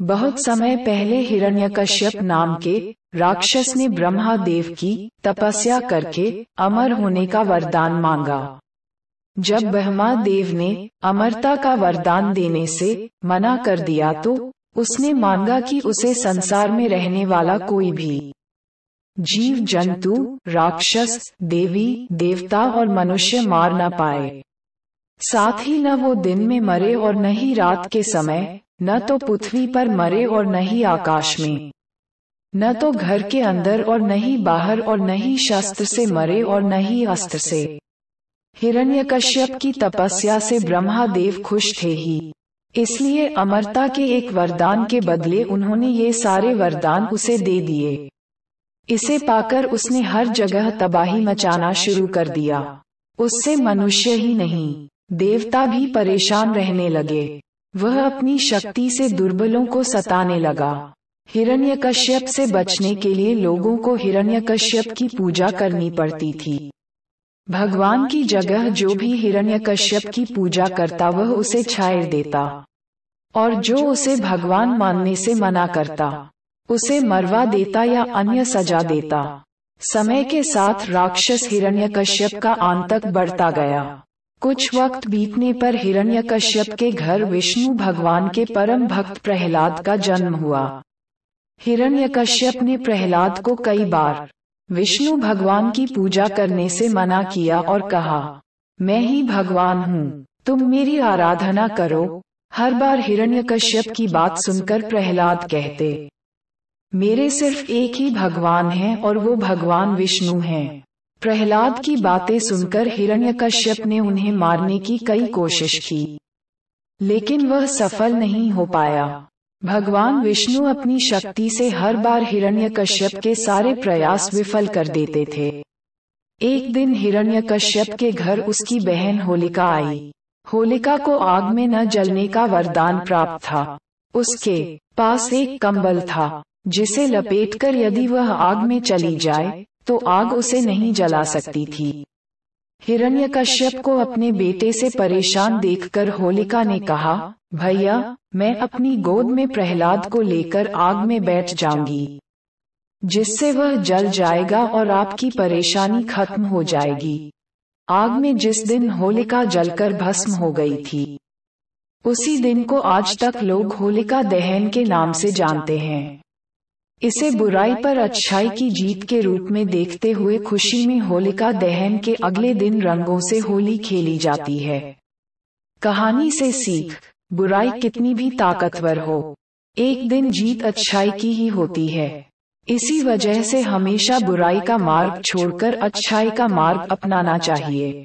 बहुत समय पहले हिरण्यकश्यप नाम के राक्षस ने ब्रह्मा देव की तपस्या करके अमर होने का वरदान मांगा। जब ब्रह्मा देव ने अमरता का वरदान देने से मना कर दिया तो उसने मांगा कि उसे संसार में रहने वाला कोई भी जीव जंतु, राक्षस, देवी देवता और मनुष्य मार न पाए। साथ ही न वो दिन में मरे और न ही रात के समय, न तो पृथ्वी पर मरे और न ही आकाश में, न तो घर के अंदर और न ही बाहर और न ही शस्त्र से मरे और न ही अस्त्र से। हिरण्यकश्यप की तपस्या से ब्रह्मा देव खुश थे ही, इसलिए अमरता के एक वरदान के बदले उन्होंने ये सारे वरदान उसे दे दिए। इसे पाकर उसने हर जगह तबाही मचाना शुरू कर दिया। उससे मनुष्य ही नहीं, देवता भी परेशान रहने लगे। वह अपनी शक्ति से दुर्बलों को सताने लगा। हिरण्यकश्यप से बचने के लिए लोगों को हिरण्यकश्यप की पूजा करनी पड़ती थी। भगवान की जगह जो भी हिरण्यकश्यप की पूजा करता वह उसे छाड़ देता, और जो उसे भगवान मानने से मना करता उसे मरवा देता या अन्य सजा देता। समय के साथ राक्षस हिरण्यकश्यप का आतंक बढ़ता गया। कुछ वक्त बीतने पर हिरण्यकश्यप के घर विष्णु भगवान के परम भक्त प्रहलाद का जन्म हुआ। हिरण्यकश्यप ने प्रहलाद को कई बार विष्णु भगवान की पूजा करने से मना किया और कहा, मैं ही भगवान हूँ, तुम मेरी आराधना करो। हर बार हिरण्यकश्यप की बात सुनकर प्रहलाद कहते, मेरे सिर्फ एक ही भगवान है और वो भगवान विष्णु हैं। प्रहलाद की बातें सुनकर हिरण्यकश्यप ने उन्हें मारने की कई कोशिश की, लेकिन वह सफल नहीं हो पाया। भगवान विष्णु अपनी शक्ति से हर बार हिरण्यकश्यप के सारे प्रयास विफल कर देते थे। एक दिन हिरण्यकश्यप के घर उसकी बहन होलिका आई। होलिका को आग में न जलने का वरदान प्राप्त था। उसके पास एक कंबल था जिसे लपेटकर यदि वह आग में चली जाए तो आग उसे नहीं जला सकती थी। हिरण्यकश्यप को अपने बेटे से परेशान देखकर होलिका ने कहा, भैया, मैं अपनी गोद में प्रहलाद को लेकर आग में बैठ जाऊंगी, जिससे वह जल जाएगा और आपकी परेशानी खत्म हो जाएगी। आग में जिस दिन होलिका जलकर भस्म हो गई थी, उसी दिन को आज तक लोग होलिका दहन के नाम से जानते हैं। इसे बुराई पर अच्छाई की जीत के रूप में देखते हुए खुशी में होलिका दहन के अगले दिन रंगों से होली खेली जाती है। कहानी से सीख, बुराई कितनी भी ताकतवर हो, एक दिन जीत अच्छाई की ही होती है। इसी वजह से हमेशा बुराई का मार्ग छोड़कर अच्छाई का मार्ग अपनाना चाहिए।